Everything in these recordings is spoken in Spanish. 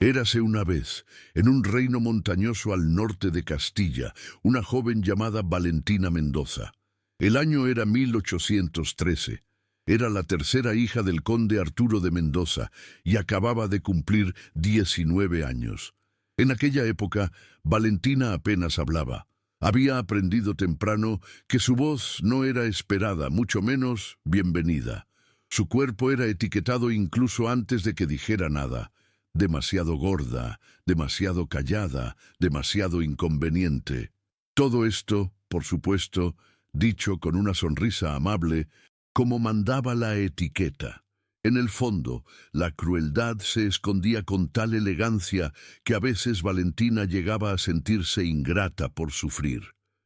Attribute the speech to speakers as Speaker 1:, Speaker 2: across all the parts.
Speaker 1: Érase una vez, en un reino montañoso al norte de Castilla, una joven llamada Valentina Mendoza. El año era 1813. Era la tercera hija del conde Arturo de Mendoza y acababa de cumplir 19 años. En aquella época, Valentina apenas hablaba. Había aprendido temprano que su voz no era esperada, mucho menos bienvenida. Su cuerpo era etiquetado incluso antes de que dijera nada. Demasiado gorda, demasiado callada, demasiado inconveniente. Todo esto, por supuesto, dicho con una sonrisa amable, como mandaba la etiqueta. En el fondo, la crueldad se escondía con tal elegancia que a veces Valentina llegaba a sentirse ingrata por sufrir.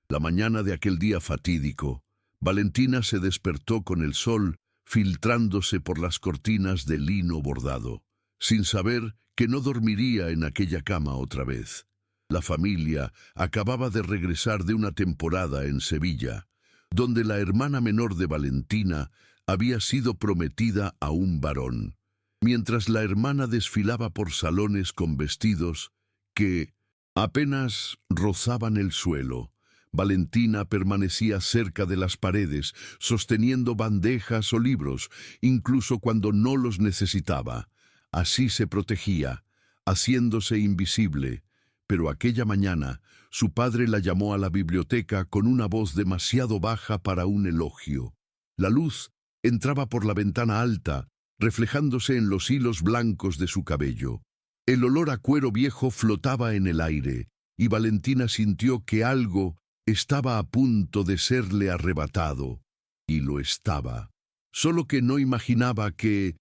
Speaker 1: La mañana de aquel día fatídico, Valentina se despertó con el sol filtrándose por las cortinas de lino bordado, sin saber que no dormiría en aquella cama otra vez. La familia acababa de regresar de una temporada en Sevilla, donde la hermana menor de Valentina había sido prometida a un varón, mientras la hermana desfilaba por salones con vestidos que apenas rozaban el suelo. Valentina permanecía cerca de las paredes, sosteniendo bandejas o libros, incluso cuando no los necesitaba. Así se protegía, haciéndose invisible. Pero aquella mañana, su padre la llamó a la biblioteca con una voz demasiado baja para un elogio. La luz entraba por la ventana alta, reflejándose en los hilos blancos de su cabello. El olor a cuero viejo flotaba en el aire, y Valentina sintió que algo estaba a punto de serle arrebatado. Y lo estaba. Solo que no imaginaba que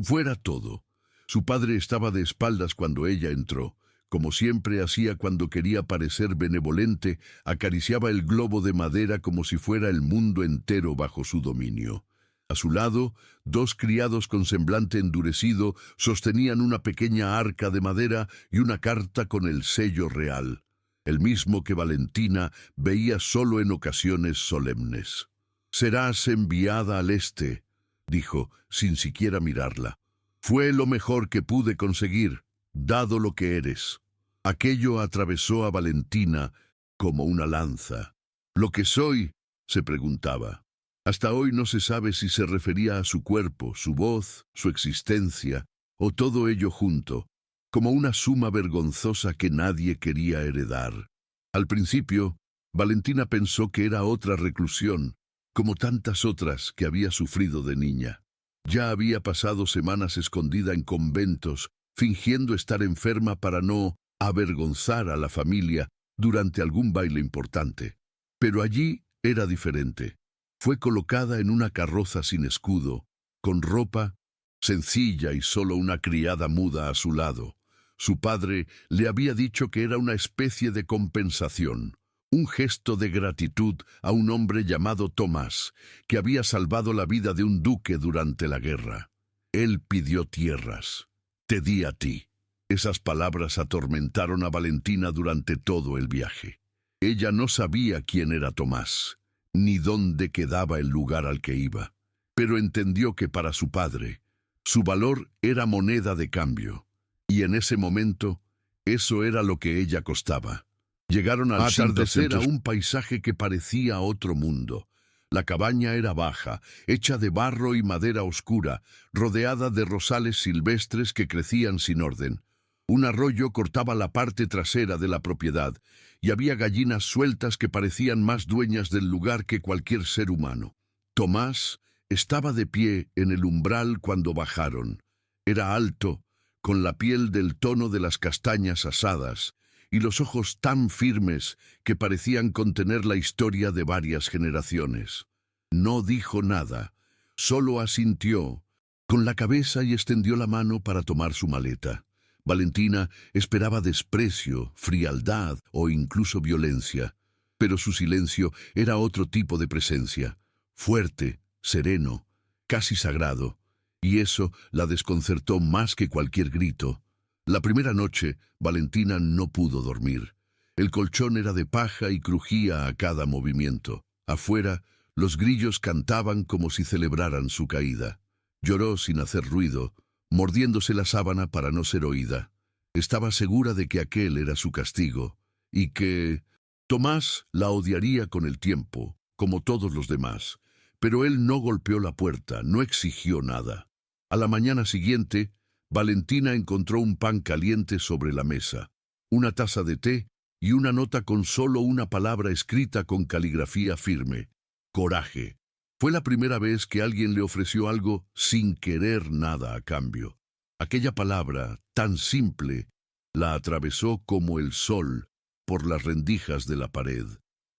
Speaker 1: fuera todo. Su padre estaba de espaldas cuando ella entró. Como siempre hacía cuando quería parecer benevolente, acariciaba el globo de madera como si fuera el mundo entero bajo su dominio. A su lado, dos criados con semblante endurecido sostenían una pequeña arca de madera y una carta con el sello real, el mismo que Valentina veía solo en ocasiones solemnes. «Serás enviada al este», dijo, sin siquiera mirarla. «Fue lo mejor que pude conseguir, dado lo que eres». Aquello atravesó a Valentina como una lanza. «¿Lo que soy?», se preguntaba. Hasta hoy no se sabe si se refería a su cuerpo, su voz, su existencia, o todo ello junto, como una suma vergonzosa que nadie quería heredar. Al principio, Valentina pensó que era otra reclusión, como tantas otras que había sufrido de niña. Ya había pasado semanas escondida en conventos, fingiendo estar enferma para no avergonzar a la familia durante algún baile importante. Pero allí era diferente. Fue colocada en una carroza sin escudo, con ropa sencilla y solo una criada muda a su lado. Su padre le había dicho que era una especie de compensación, un gesto de gratitud a un hombre llamado Tomás, que había salvado la vida de un duque durante la guerra. Él pidió tierras. «Te di a ti». Esas palabras atormentaron a Valentina durante todo el viaje. Ella no sabía quién era Tomás, ni dónde quedaba el lugar al que iba, pero entendió que para su padre, su valor era moneda de cambio, y en ese momento, eso era lo que ella costaba. Llegaron al atardecer a un paisaje que parecía otro mundo. La cabaña era baja, hecha de barro y madera oscura, rodeada de rosales silvestres que crecían sin orden. Un arroyo cortaba la parte trasera de la propiedad, y había gallinas sueltas que parecían más dueñas del lugar que cualquier ser humano. Tomás estaba de pie en el umbral cuando bajaron. Era alto, con la piel del tono de las castañas asadas, y los ojos tan firmes que parecían contener la historia de varias generaciones. No dijo nada, solo asintió con la cabeza y extendió la mano para tomar su maleta. Valentina esperaba desprecio, frialdad o incluso violencia, pero su silencio era otro tipo de presencia, fuerte, sereno, casi sagrado, y eso la desconcertó más que cualquier grito. La primera noche, Valentina no pudo dormir. El colchón era de paja y crujía a cada movimiento. Afuera, los grillos cantaban como si celebraran su caída. Lloró sin hacer ruido, mordiéndose la sábana para no ser oída. Estaba segura de que aquel era su castigo y que Tomás la odiaría con el tiempo, como todos los demás. Pero él no golpeó la puerta, no exigió nada. A la mañana siguiente, Valentina encontró un pan caliente sobre la mesa, una taza de té y una nota con solo una palabra escrita con caligrafía firme: coraje. Fue la primera vez que alguien le ofreció algo sin querer nada a cambio. Aquella palabra, tan simple, la atravesó como el sol por las rendijas de la pared.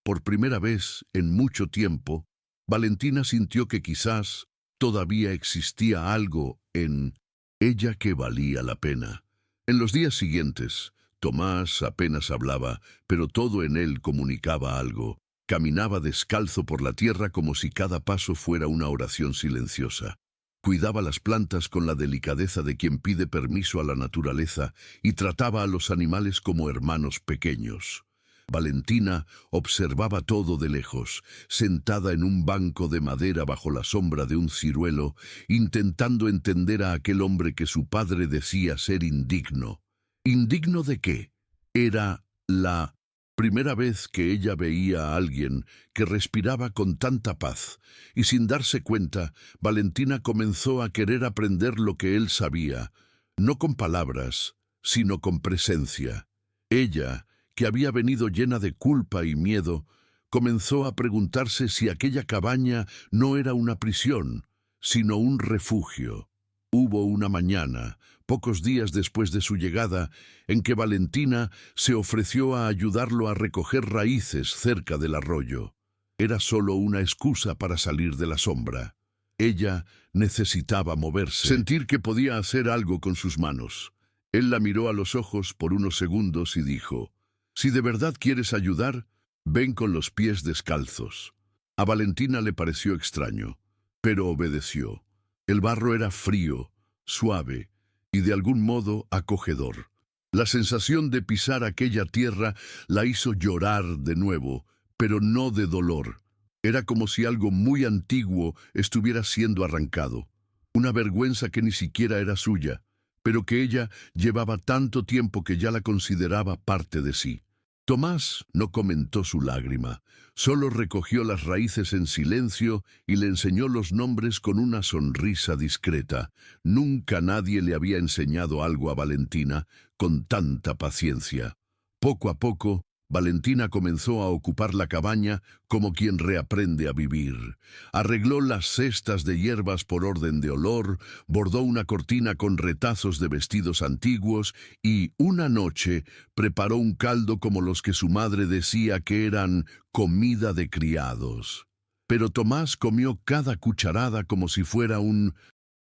Speaker 1: Por primera vez en mucho tiempo, Valentina sintió que quizás todavía existía algo en ella que valía la pena. En los días siguientes, Tomás apenas hablaba, pero todo en él comunicaba algo. Caminaba descalzo por la tierra como si cada paso fuera una oración silenciosa. Cuidaba las plantas con la delicadeza de quien pide permiso a la naturaleza y trataba a los animales como hermanos pequeños. Valentina observaba todo de lejos, sentada en un banco de madera bajo la sombra de un ciruelo, intentando entender a aquel hombre que su padre decía ser indigno. ¿Indigno de qué? Era la primera vez que ella veía a alguien que respiraba con tanta paz, y sin darse cuenta, Valentina comenzó a querer aprender lo que él sabía, no con palabras, sino con presencia. Ella, que había venido llena de culpa y miedo, comenzó a preguntarse si aquella cabaña no era una prisión, sino un refugio. Hubo una mañana, pocos días después de su llegada, en que Valentina se ofreció a ayudarlo a recoger raíces cerca del arroyo. Era solo una excusa para salir de la sombra. Ella necesitaba moverse, sentir que podía hacer algo con sus manos. Él la miró a los ojos por unos segundos y dijo: «Si de verdad quieres ayudar, ven con los pies descalzos». A Valentina le pareció extraño, pero obedeció. El barro era frío, suave y de algún modo acogedor. La sensación de pisar aquella tierra la hizo llorar de nuevo, pero no de dolor. Era como si algo muy antiguo estuviera siendo arrancado. Una vergüenza que ni siquiera era suya, pero que ella llevaba tanto tiempo que ya la consideraba parte de sí. Tomás no comentó su lágrima, solo recogió las raíces en silencio y le enseñó los nombres con una sonrisa discreta. Nunca nadie le había enseñado algo a Valentina con tanta paciencia. Poco a poco, Valentina comenzó a ocupar la cabaña como quien reaprende a vivir. Arregló las cestas de hierbas por orden de olor, bordó una cortina con retazos de vestidos antiguos y, una noche, preparó un caldo como los que su madre decía que eran comida de criados. Pero Tomás comió cada cucharada como si fuera un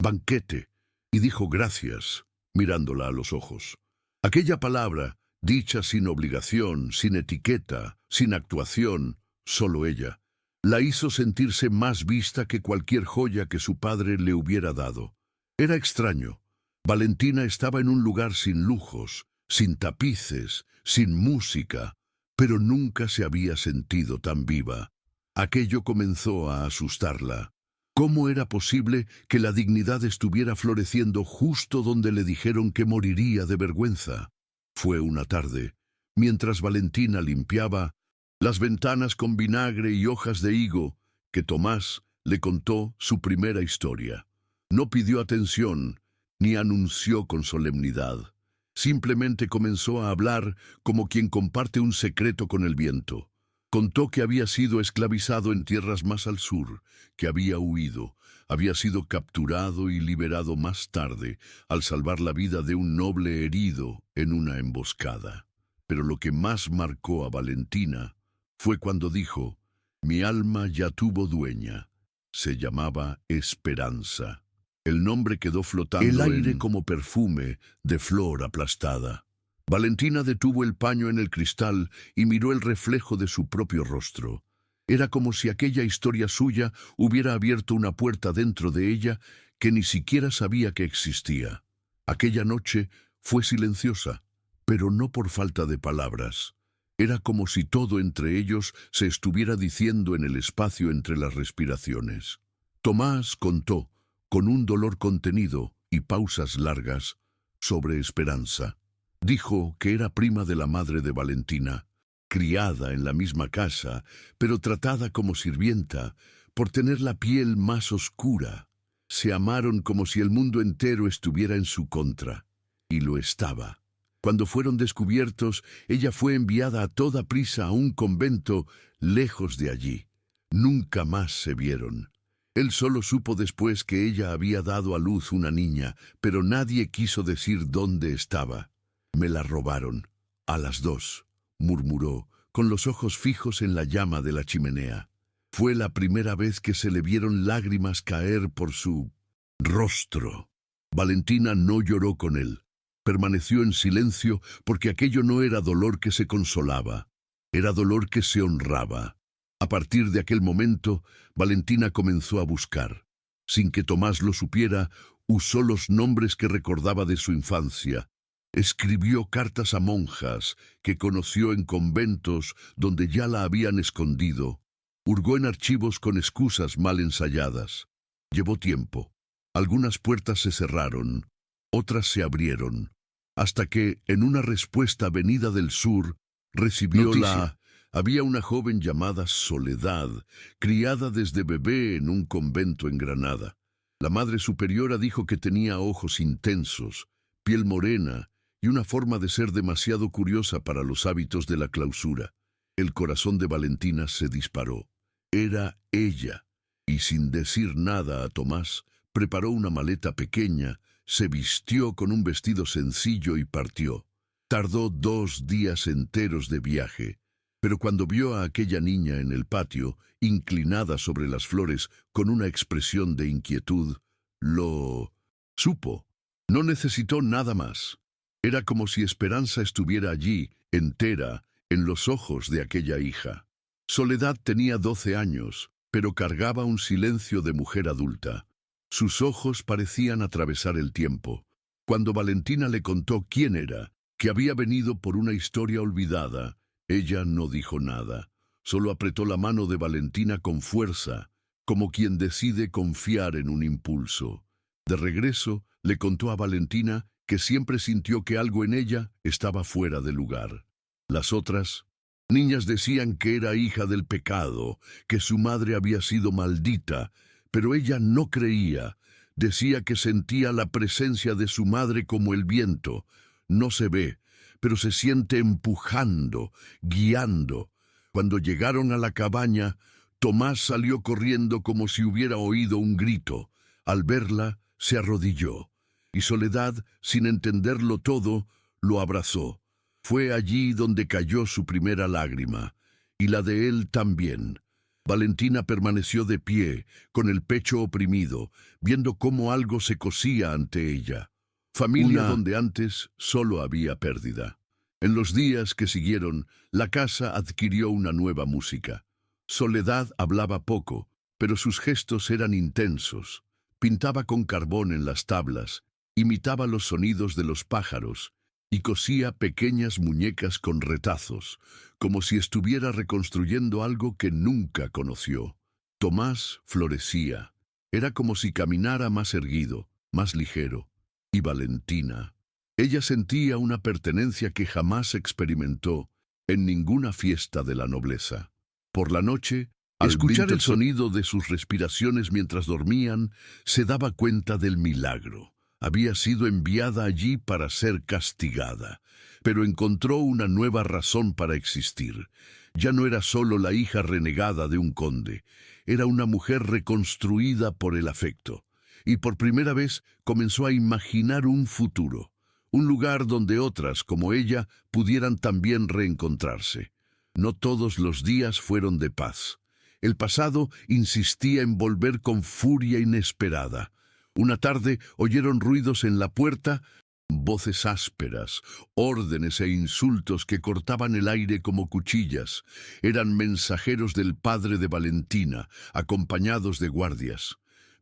Speaker 1: banquete y dijo gracias, mirándola a los ojos. Aquella palabra, dicha sin obligación, sin etiqueta, sin actuación, solo ella, la hizo sentirse más vista que cualquier joya que su padre le hubiera dado. Era extraño. Valentina estaba en un lugar sin lujos, sin tapices, sin música, pero nunca se había sentido tan viva. Aquello comenzó a asustarla. ¿Cómo era posible que la dignidad estuviera floreciendo justo donde le dijeron que moriría de vergüenza? Fue una tarde, mientras Valentina limpiaba las ventanas con vinagre y hojas de higo, que Tomás le contó su primera historia. No pidió atención, ni anunció con solemnidad. Simplemente comenzó a hablar como quien comparte un secreto con el viento. Contó que había sido esclavizado en tierras más al sur, que había huido, había sido capturado y liberado más tarde al salvar la vida de un noble herido en una emboscada. Pero lo que más marcó a Valentina fue cuando dijo: «Mi alma ya tuvo dueña». Se llamaba Esperanza. El nombre quedó flotando el aire como perfume de flor aplastada. Valentina detuvo el paño en el cristal y miró el reflejo de su propio rostro. Era como si aquella historia suya hubiera abierto una puerta dentro de ella que ni siquiera sabía que existía. Aquella noche fue silenciosa, pero no por falta de palabras. Era como si todo entre ellos se estuviera diciendo en el espacio entre las respiraciones. Tomás contó, con un dolor contenido y pausas largas, sobre Esperanza. Dijo que era prima de la madre de Valentina, criada en la misma casa, pero tratada como sirvienta por tener la piel más oscura. Se amaron como si el mundo entero estuviera en su contra, y lo estaba. Cuando fueron descubiertos, ella fue enviada a toda prisa a un convento lejos de allí. Nunca más se vieron. Él solo supo después que ella había dado a luz una niña, pero nadie quiso decir dónde estaba. Me la robaron. A las 2, murmuró, con los ojos fijos en la llama de la chimenea. Fue la primera vez que se le vieron lágrimas caer por su rostro. Valentina no lloró con él. Permaneció en silencio porque aquello no era dolor que se consolaba, era dolor que se honraba. A partir de aquel momento, Valentina comenzó a buscar. Sin que Tomás lo supiera, usó los nombres que recordaba de su infancia. Escribió cartas a monjas que conoció en conventos donde ya la habían escondido. Hurgó en archivos con excusas mal ensayadas. Llevó tiempo. Algunas puertas se cerraron, otras se abrieron, hasta que, en una respuesta venida del sur, recibió
Speaker 2: Noticia.
Speaker 1: Había una joven llamada Soledad, criada desde bebé en un convento en Granada. La madre superiora dijo que tenía ojos intensos, piel morena y una forma de ser demasiado curiosa para los hábitos de la clausura. El corazón de Valentina se disparó. Era ella, y sin decir nada a Tomás, preparó una maleta pequeña, se vistió con un vestido sencillo y partió. Tardó 2 días enteros de viaje, pero cuando vio a aquella niña en el patio, inclinada sobre las flores con una expresión de inquietud, lo supo. No necesitó nada más. Era como si Esperanza estuviera allí, entera, en los ojos de aquella hija. Soledad tenía 12 años, pero cargaba un silencio de mujer adulta. Sus ojos parecían atravesar el tiempo. Cuando Valentina le contó quién era, que había venido por una historia olvidada, ella no dijo nada. Solo apretó la mano de Valentina con fuerza, como quien decide confiar en un impulso. De regreso, le contó a Valentina que siempre sintió que algo en ella estaba fuera de lugar. Las otras niñas decían que era hija del pecado, que su madre había sido maldita, pero ella no creía. Decía que sentía la presencia de su madre como el viento. No se ve, pero se siente empujando, guiando. Cuando llegaron a la cabaña, Tomás salió corriendo como si hubiera oído un grito. Al verla, se arrodilló, y Soledad, sin entenderlo todo, lo abrazó. Fue allí donde cayó su primera lágrima, y la de él también. Valentina permaneció de pie, con el pecho oprimido, viendo cómo algo se cosía ante ella. Familia donde antes solo había pérdida. En los días que siguieron, la casa adquirió una nueva música. Soledad hablaba poco, pero sus gestos eran intensos. Pintaba con carbón en las tablas, imitaba los sonidos de los pájaros y cosía pequeñas muñecas con retazos, como si estuviera reconstruyendo algo que nunca conoció. Tomás florecía. Era como si caminara más erguido, más ligero. Y Valentina. Ella sentía una pertenencia que jamás experimentó en ninguna fiesta de la nobleza. Por la noche, al escuchar el sonido de sus respiraciones mientras dormían, se daba cuenta del milagro. Había sido enviada allí para ser castigada, pero encontró una nueva razón para existir. Ya no era solo la hija renegada de un conde, era una mujer reconstruida por el afecto. Y por primera vez comenzó a imaginar un futuro, un lugar donde otras, como ella, pudieran también reencontrarse. No todos los días fueron de paz. El pasado insistía en volver con furia inesperada. Una tarde oyeron ruidos en la puerta, voces ásperas, órdenes e insultos que cortaban el aire como cuchillas. Eran mensajeros del padre de Valentina, acompañados de guardias.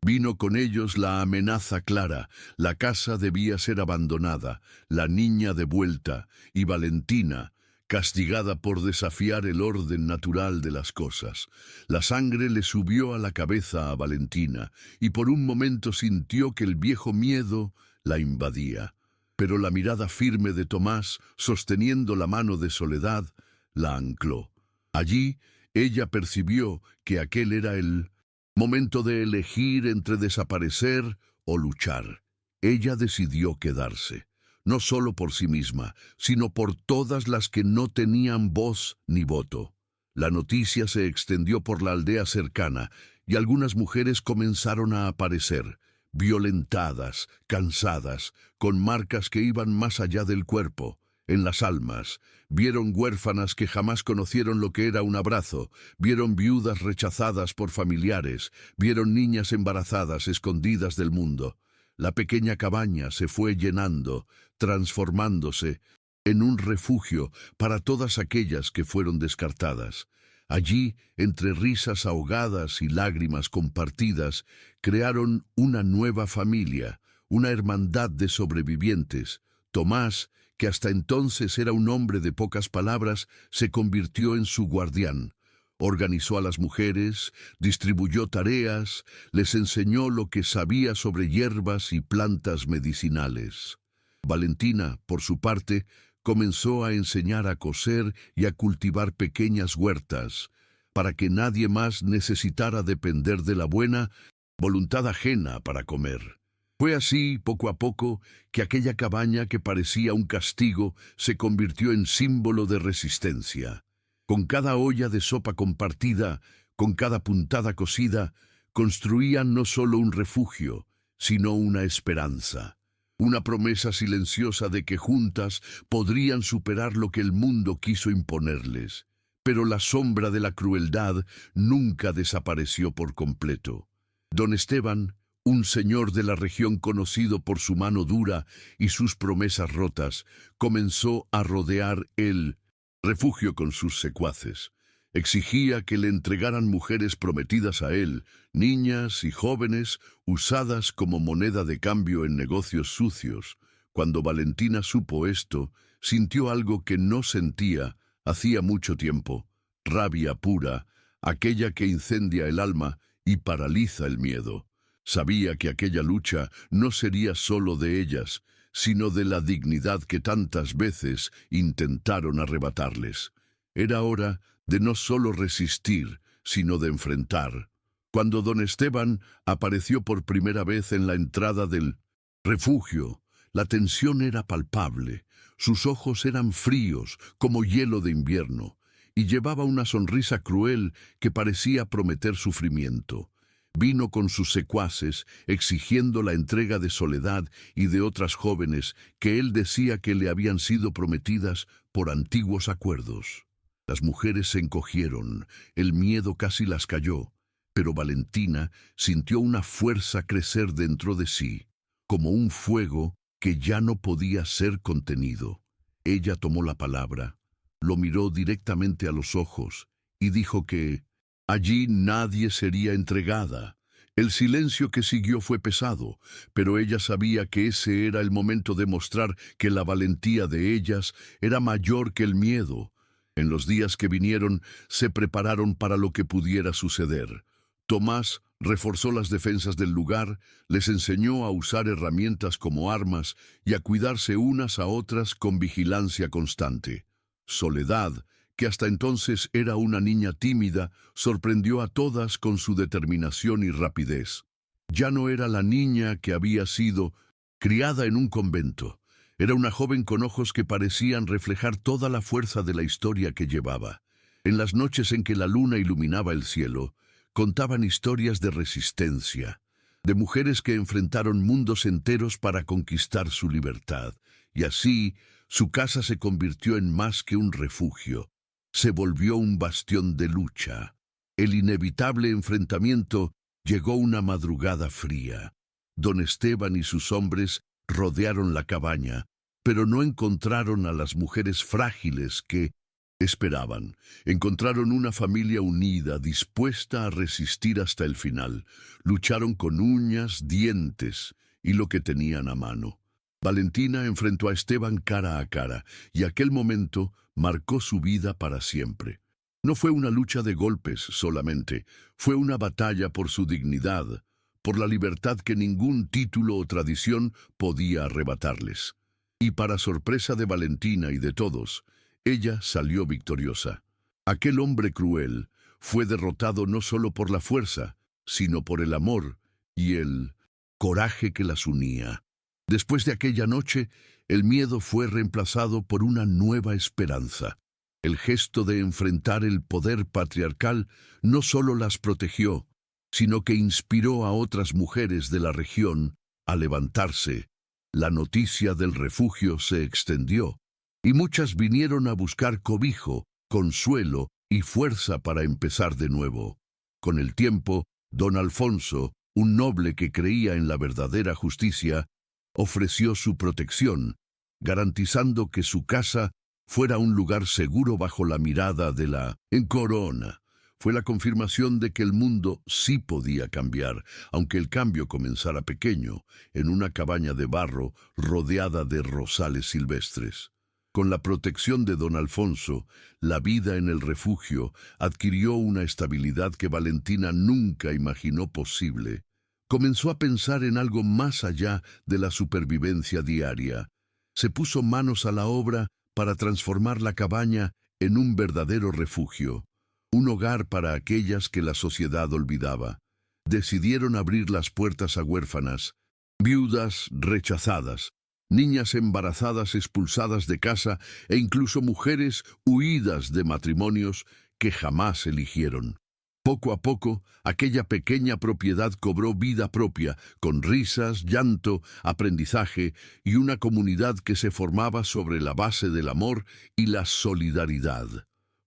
Speaker 1: Vino con ellos la amenaza clara: la casa debía ser abandonada, la niña devuelta, y Valentina, castigada por desafiar el orden natural de las cosas. La sangre le subió a la cabeza a Valentina, y por un momento sintió que el viejo miedo la invadía. pero la mirada firme de Tomás, sosteniendo la mano de Soledad, la ancló. Allí, ella percibió que aquel era el momento de elegir entre desaparecer o luchar. Ella decidió quedarse, no solo por sí misma, sino por todas las que no tenían voz ni voto. La noticia se extendió por la aldea cercana y algunas mujeres comenzaron a aparecer, violentadas, cansadas, con marcas que iban más allá del cuerpo, en las almas. Vieron huérfanas que jamás conocieron lo que era un abrazo, vieron viudas rechazadas por familiares, vieron niñas embarazadas escondidas del mundo. La pequeña cabaña se fue llenando, transformándose en un refugio para todas aquellas que fueron descartadas. Allí, entre risas ahogadas y lágrimas compartidas, crearon una nueva familia, una hermandad de sobrevivientes. Tomás, que hasta entonces era un hombre de pocas palabras, se convirtió en su guardián. Organizó a las mujeres, distribuyó tareas, les enseñó lo que sabía sobre hierbas y plantas medicinales. Valentina, por su parte, comenzó a enseñar a coser y a cultivar pequeñas huertas, para que nadie más necesitara depender de la buena voluntad ajena para comer. Fue así, poco a poco, que aquella cabaña que parecía un castigo se convirtió en símbolo de resistencia. Con cada olla de sopa compartida, con cada puntada cosida, construían no solo un refugio, sino una esperanza. Una promesa silenciosa de que juntas podrían superar lo que el mundo quiso imponerles. Pero la sombra de la crueldad nunca desapareció por completo. Don Esteban, un señor de la región conocido por su mano dura y sus promesas rotas, comenzó a rodear el refugio con sus secuaces. Exigía que le entregaran mujeres prometidas a él, niñas y jóvenes usadas como moneda de cambio en negocios sucios. Cuando Valentina supo esto, sintió algo que no sentía hacía mucho tiempo: rabia pura, aquella que incendia el alma y paraliza el miedo. Sabía que aquella lucha no sería solo de ellas, sino de la dignidad que tantas veces intentaron arrebatarles. Era hora de no solo resistir, sino de enfrentar. Cuando don Esteban apareció por primera vez en la entrada del refugio, la tensión era palpable. Sus ojos eran fríos, como hielo de invierno, y llevaba una sonrisa cruel que parecía prometer sufrimiento. Vino con sus secuaces, exigiendo la entrega de Soledad y de otras jóvenes que él decía que le habían sido prometidas por antiguos acuerdos. Las mujeres se encogieron, el miedo casi las cayó, pero Valentina sintió una fuerza crecer dentro de sí, como un fuego que ya no podía ser contenido. Ella tomó la palabra, lo miró directamente a los ojos y dijo que allí nadie sería entregada. El silencio que siguió fue pesado, pero ella sabía que ese era el momento de mostrar que la valentía de ellas era mayor que el miedo. En los días que vinieron, se prepararon para lo que pudiera suceder. Tomás reforzó las defensas del lugar, les enseñó a usar herramientas como armas y a cuidarse unas a otras con vigilancia constante. Soledad, que hasta entonces era una niña tímida, sorprendió a todas con su determinación y rapidez. Ya no era la niña que había sido criada en un convento. Era una joven con ojos que parecían reflejar toda la fuerza de la historia que llevaba. En las noches en que la luna iluminaba el cielo, contaban historias de resistencia, de mujeres que enfrentaron mundos enteros para conquistar su libertad. Y así, su casa se convirtió en más que un refugio. Se volvió un bastión de lucha. El inevitable enfrentamiento llegó una madrugada fría. Don Esteban y sus hombres rodearon la cabaña, pero no encontraron a las mujeres frágiles que esperaban. Encontraron una familia unida, dispuesta a resistir hasta el final. Lucharon con uñas, dientes y lo que tenían a mano. Valentina enfrentó a Esteban cara a cara, y aquel momento marcó su vida para siempre. No fue una lucha de golpes solamente, fue una batalla por su dignidad, por la libertad que ningún título o tradición podía arrebatarles. Y para sorpresa de Valentina y de todos, ella salió victoriosa. Aquel hombre cruel fue derrotado no solo por la fuerza, sino por el amor y el coraje que las unía. Después de aquella noche, el miedo fue reemplazado por una nueva esperanza. El gesto de enfrentar el poder patriarcal no solo las protegió, sino que inspiró a otras mujeres de la región a levantarse. La noticia del refugio se extendió, y muchas vinieron a buscar cobijo, consuelo y fuerza para empezar de nuevo. Con el tiempo, don Alfonso, un noble que creía en la verdadera justicia, ofreció su protección, garantizando que su casa fuera un lugar seguro bajo la mirada de la corona. Fue la confirmación de que el mundo sí podía cambiar, aunque el cambio comenzara pequeño, en una cabaña de barro rodeada de rosales silvestres. Con la protección de don Alfonso, la vida en el refugio adquirió una estabilidad que Valentina nunca imaginó posible. Comenzó a pensar en algo más allá de la supervivencia diaria. Se puso manos a la obra para transformar la cabaña en un verdadero refugio, un hogar para aquellas que la sociedad olvidaba. Decidieron abrir las puertas a huérfanas, viudas rechazadas, niñas embarazadas expulsadas de casa e incluso mujeres huidas de matrimonios que jamás eligieron. Poco a poco, aquella pequeña propiedad cobró vida propia, con risas, llanto, aprendizaje y una comunidad que se formaba sobre la base del amor y la solidaridad.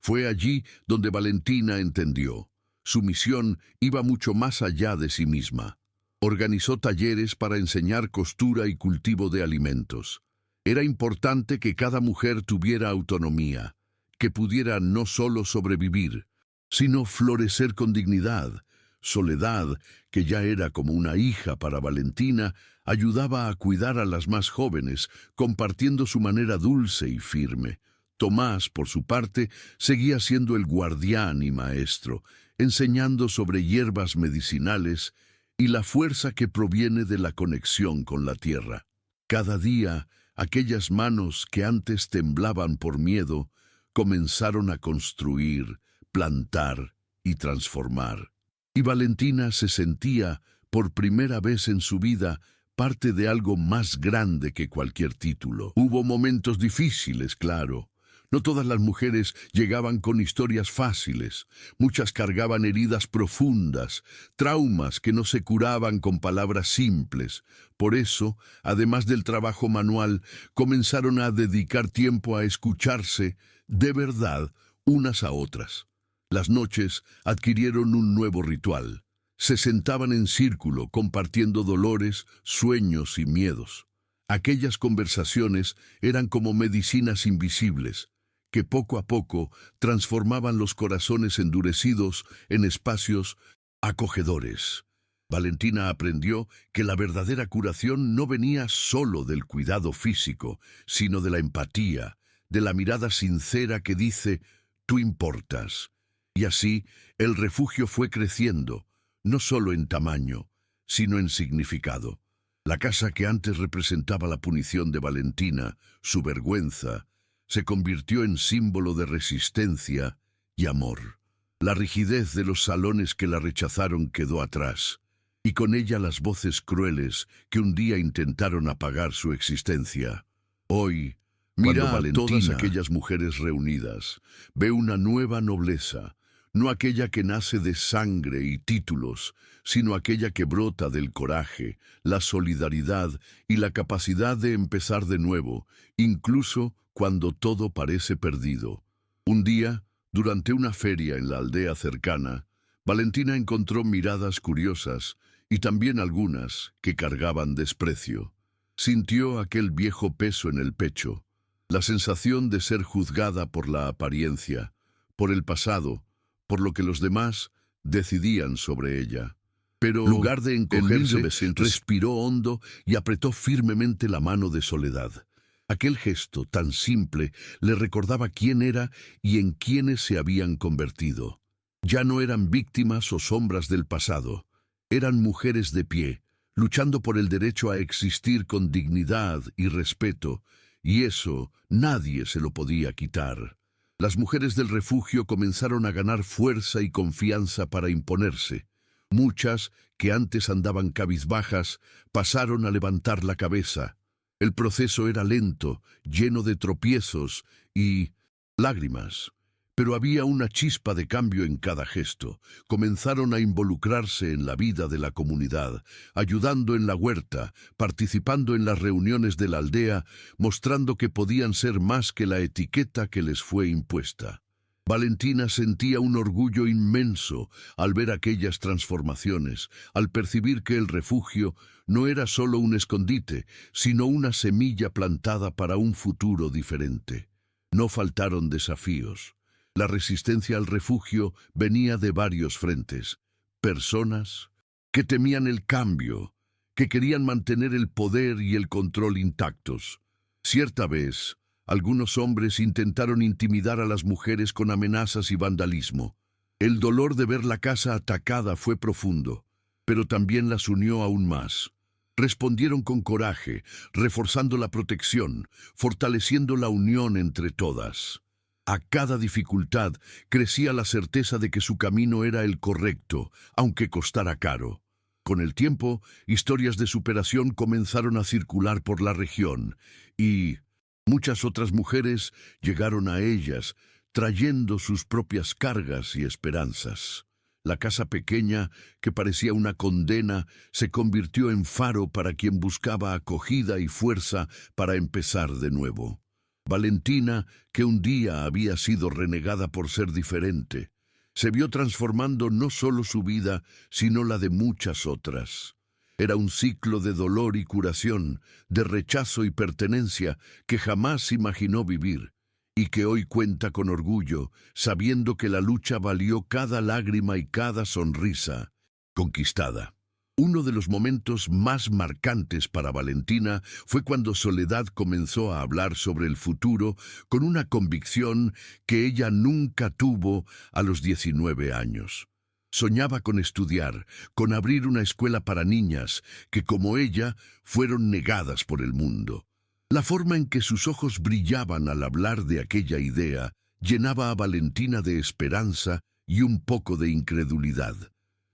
Speaker 1: Fue allí donde Valentina entendió. Su misión iba mucho más allá de sí misma. Organizó talleres para enseñar costura y cultivo de alimentos. Era importante que cada mujer tuviera autonomía, que pudiera no solo sobrevivir, sino florecer con dignidad. Soledad, que ya era como una hija para Valentina, ayudaba a cuidar a las más jóvenes, compartiendo su manera dulce y firme. Tomás, por su parte, seguía siendo el guardián y maestro, enseñando sobre hierbas medicinales y la fuerza que proviene de la conexión con la tierra. Cada día, aquellas manos que antes temblaban por miedo, comenzaron a construir, plantar y transformar. Y Valentina se sentía, por primera vez en su vida, parte de algo más grande que cualquier título. Hubo momentos difíciles, claro. No todas las mujeres llegaban con historias fáciles. Muchas cargaban heridas profundas, traumas que no se curaban con palabras simples. Por eso, además del trabajo manual, comenzaron a dedicar tiempo a escucharse, de verdad, unas a otras. Las noches adquirieron un nuevo ritual. Se sentaban en círculo, compartiendo dolores, sueños y miedos. Aquellas conversaciones eran como medicinas invisibles, que poco a poco transformaban los corazones endurecidos en espacios acogedores. Valentina aprendió que la verdadera curación no venía solo del cuidado físico, sino de la empatía, de la mirada sincera que dice, «Tú importas». Y así, el refugio fue creciendo, no solo en tamaño, sino en significado. La casa que antes representaba la punición de Valentina, su vergüenza, se convirtió en símbolo de resistencia y amor. La rigidez de los salones que la rechazaron quedó atrás, y con ella las voces crueles que un día intentaron apagar su existencia. Hoy, mira a todas aquellas mujeres reunidas, ve una nueva nobleza, no aquella que nace de sangre y títulos, sino aquella que brota del coraje, la solidaridad y la capacidad de empezar de nuevo, incluso cuando todo parece perdido. Un día, durante una feria en la aldea cercana, Valentina encontró miradas curiosas y también algunas que cargaban desprecio. Sintió aquel viejo peso en el pecho, la sensación de ser juzgada por la apariencia, por el pasado, por lo que los demás decidían sobre ella. Pero, en lugar de encogerse, respiró hondo y apretó firmemente la mano de Soledad. Aquel gesto tan simple le recordaba quién era y en quiénes se habían convertido. Ya no eran víctimas o sombras del pasado. Eran mujeres de pie, luchando por el derecho a existir con dignidad y respeto, y eso nadie se lo podía quitar. Las mujeres del refugio comenzaron a ganar fuerza y confianza para imponerse. Muchas, que antes andaban cabizbajas, pasaron a levantar la cabeza. El proceso era lento, lleno de tropiezos y lágrimas. Pero había una chispa de cambio en cada gesto. Comenzaron a involucrarse en la vida de la comunidad, ayudando en la huerta, participando en las reuniones de la aldea, mostrando que podían ser más que la etiqueta que les fue impuesta. Valentina sentía un orgullo inmenso al ver aquellas transformaciones, al percibir que el refugio no era solo un escondite, sino una semilla plantada para un futuro diferente. No faltaron desafíos. La resistencia al refugio venía de varios frentes. Personas que temían el cambio, que querían mantener el poder y el control intactos. Cierta vez, algunos hombres intentaron intimidar a las mujeres con amenazas y vandalismo. El dolor de ver la casa atacada fue profundo, pero también las unió aún más. Respondieron con coraje, reforzando la protección, fortaleciendo la unión entre todas. A cada dificultad crecía la certeza de que su camino era el correcto, aunque costara caro. Con el tiempo, historias de superación comenzaron a circular por la región, y muchas otras mujeres llegaron a ellas, trayendo sus propias cargas y esperanzas. La casa pequeña, que parecía una condena, se convirtió en faro para quien buscaba acogida y fuerza para empezar de nuevo. Valentina, que un día había sido renegada por ser diferente, se vio transformando no solo su vida, sino la de muchas otras. Era un ciclo de dolor y curación, de rechazo y pertenencia que jamás imaginó vivir, y que hoy cuenta con orgullo, sabiendo que la lucha valió cada lágrima y cada sonrisa conquistada. Uno de los momentos más marcantes para Valentina fue cuando Soledad comenzó a hablar sobre el futuro con una convicción que ella nunca tuvo a los 19 años. Soñaba con estudiar, con abrir una escuela para niñas que, como ella, fueron negadas por el mundo. La forma en que sus ojos brillaban al hablar de aquella idea llenaba a Valentina de esperanza y un poco de incredulidad.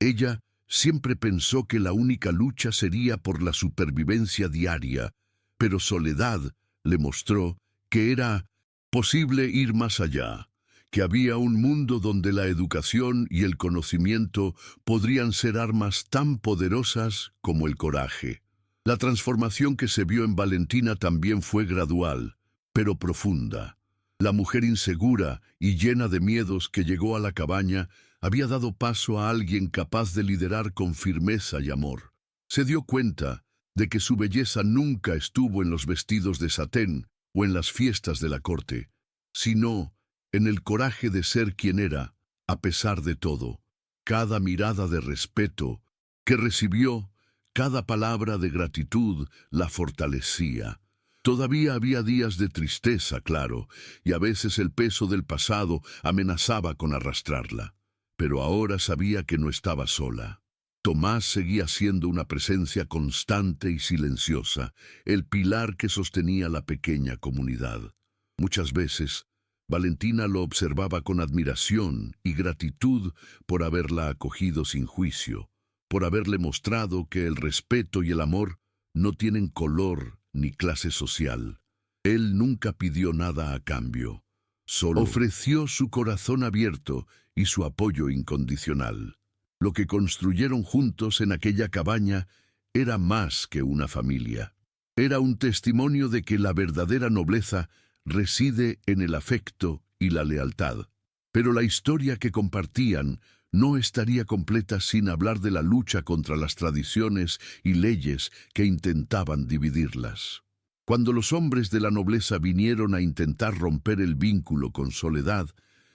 Speaker 1: Ella siempre pensó que la única lucha sería por la supervivencia diaria, pero Soledad le mostró que era posible ir más allá, que había un mundo donde la educación y el conocimiento podrían ser armas tan poderosas como el coraje. La transformación que se vio en Valentina también fue gradual, pero profunda. La mujer insegura y llena de miedos que llegó a la cabaña había dado paso a alguien capaz de liderar con firmeza y amor. Se dio cuenta de que su belleza nunca estuvo en los vestidos de satén o en las fiestas de la corte, sino en el coraje de ser quien era, a pesar de todo. Cada mirada de respeto que recibió, cada palabra de gratitud la fortalecía. Todavía había días de tristeza, claro, y a veces el peso del pasado amenazaba con arrastrarla. Pero ahora sabía que no estaba sola. Tomás seguía siendo una presencia constante y silenciosa, el pilar que sostenía la pequeña comunidad. Muchas veces, Valentina lo observaba con admiración y gratitud por haberla acogido sin juicio, por haberle mostrado que el respeto y el amor no tienen color ni clase social. Él nunca pidió nada a cambio. Solo ofreció su corazón abierto y su apoyo incondicional. Lo que construyeron juntos en aquella cabaña era más que una familia. Era un testimonio de que la verdadera nobleza reside en el afecto y la lealtad. Pero la historia que compartían no estaría completa sin hablar de la lucha contra las tradiciones y leyes que intentaban dividirlas. Cuando los hombres de la nobleza vinieron a intentar romper el vínculo con Soledad,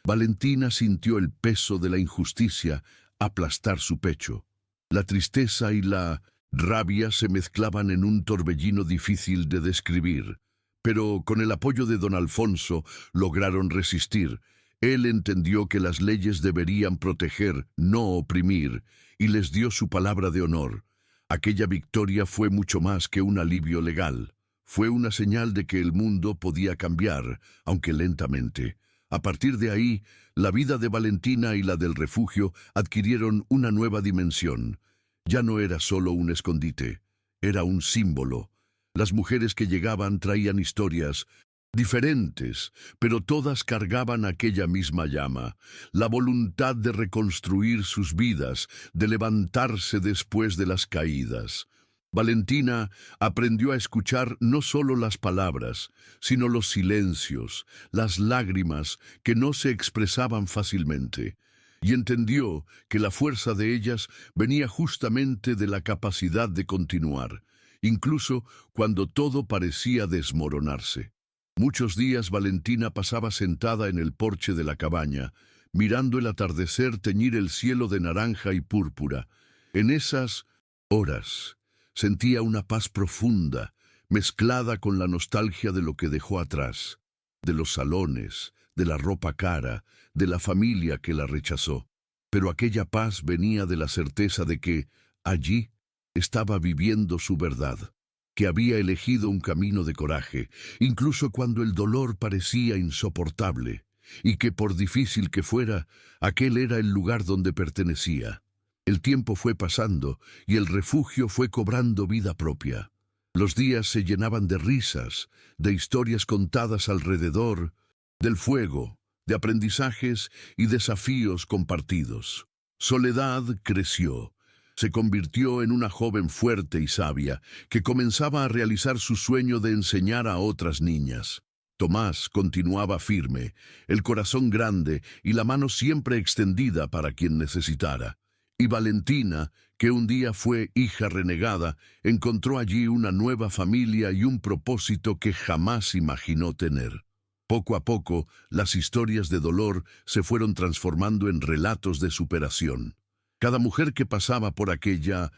Speaker 1: Valentina sintió el peso de la injusticia aplastar su pecho. La tristeza y la rabia se mezclaban en un torbellino difícil de describir, pero con el apoyo de don Alfonso lograron resistir. Él entendió que las leyes deberían proteger, no oprimir, y les dio su palabra de honor. Aquella victoria fue mucho más que un alivio legal. Fue una señal de que el mundo podía cambiar, aunque lentamente. A partir de ahí, la vida de Valentina y la del refugio adquirieron una nueva dimensión. Ya no era solo un escondite, era un símbolo. Las mujeres que llegaban traían historias diferentes, pero todas cargaban aquella misma llama, la voluntad de reconstruir sus vidas, de levantarse después de las caídas. Valentina aprendió a escuchar no solo las palabras, sino los silencios, las lágrimas que no se expresaban fácilmente, y entendió que la fuerza de ellas venía justamente de la capacidad de continuar, incluso cuando todo parecía desmoronarse. Muchos días Valentina pasaba sentada en el porche de la cabaña, mirando el atardecer teñir el cielo de naranja y púrpura. En esas horas sentía una paz profunda, mezclada con la nostalgia de lo que dejó atrás, de los salones, de la ropa cara, de la familia que la rechazó. Pero aquella paz venía de la certeza de que, allí, estaba viviendo su verdad, que había elegido un camino de coraje, incluso cuando el dolor parecía insoportable, y que por difícil que fuera, aquel era el lugar donde pertenecía. El tiempo fue pasando y el refugio fue cobrando vida propia. Los días se llenaban de risas, de historias contadas alrededor, del fuego, de aprendizajes y desafíos compartidos. Soledad creció. Se convirtió en una joven fuerte y sabia que comenzaba a realizar su sueño de enseñar a otras niñas. Tomás continuaba firme, el corazón grande y la mano siempre extendida para quien necesitara. Y Valentina, que un día fue hija renegada, encontró allí una nueva familia y un propósito que jamás imaginó tener. Poco a poco, las historias de dolor se fueron transformando en relatos de superación. Cada mujer que pasaba por aquella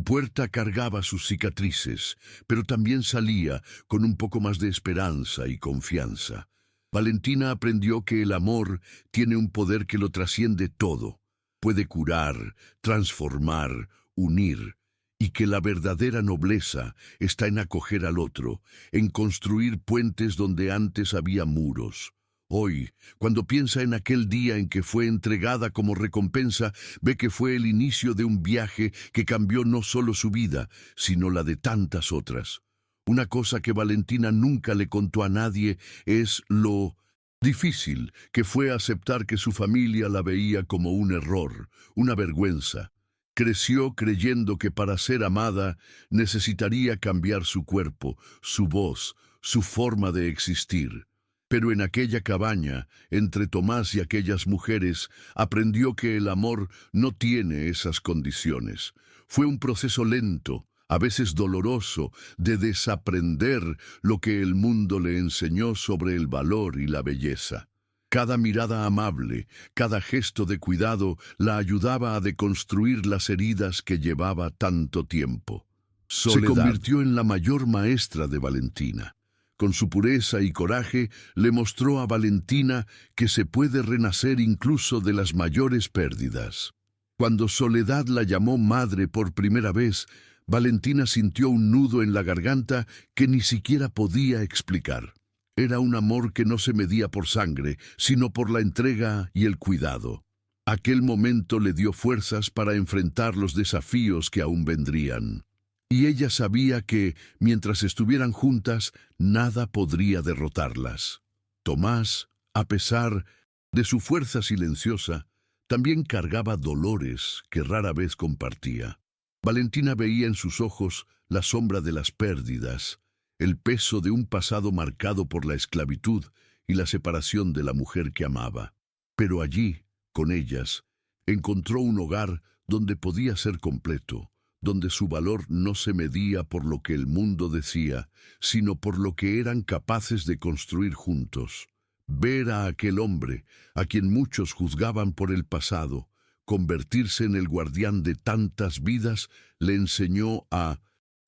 Speaker 1: puerta cargaba sus cicatrices, pero también salía con un poco más de esperanza y confianza. Valentina aprendió que el amor tiene un poder que lo trasciende todo. Puede curar, transformar, unir, y que la verdadera nobleza está en acoger al otro, en construir puentes donde antes había muros. Hoy, cuando piensa en aquel día en que fue entregada como recompensa, ve que fue el inicio de un viaje que cambió no solo su vida, sino la de tantas otras. Una cosa que Valentina nunca le contó a nadie es lo difícil que fue aceptar que su familia la veía como un error, una vergüenza. Creció creyendo que para ser amada necesitaría cambiar su cuerpo, su voz, su forma de existir. Pero en aquella cabaña, entre Tomás y aquellas mujeres, aprendió que el amor no tiene esas condiciones. Fue un proceso lento, a veces doloroso, de desaprender lo que el mundo le enseñó sobre el valor y la belleza. Cada mirada amable, cada gesto de cuidado la ayudaba a deconstruir las heridas que llevaba tanto tiempo. Se convirtió en la mayor maestra de Valentina. Con su pureza y coraje le mostró a Valentina que se puede renacer incluso de las mayores pérdidas. Cuando Soledad la llamó madre por primera vez, Valentina sintió un nudo en la garganta que ni siquiera podía explicar. Era un amor que no se medía por sangre, sino por la entrega y el cuidado. Aquel momento le dio fuerzas para enfrentar los desafíos que aún vendrían. Y ella sabía que, mientras estuvieran juntas, nada podría derrotarlas. Tomás, a pesar de su fuerza silenciosa, también cargaba dolores que rara vez compartía. Valentina veía en sus ojos la sombra de las pérdidas, el peso de un pasado marcado por la esclavitud y la separación de la mujer que amaba. Pero allí, con ellas, encontró un hogar donde podía ser completo, donde su valor no se medía por lo que el mundo decía, sino por lo que eran capaces de construir juntos. Ver a aquel hombre, a quien muchos juzgaban por el pasado, convertirse en el guardián de tantas vidas, le enseñó a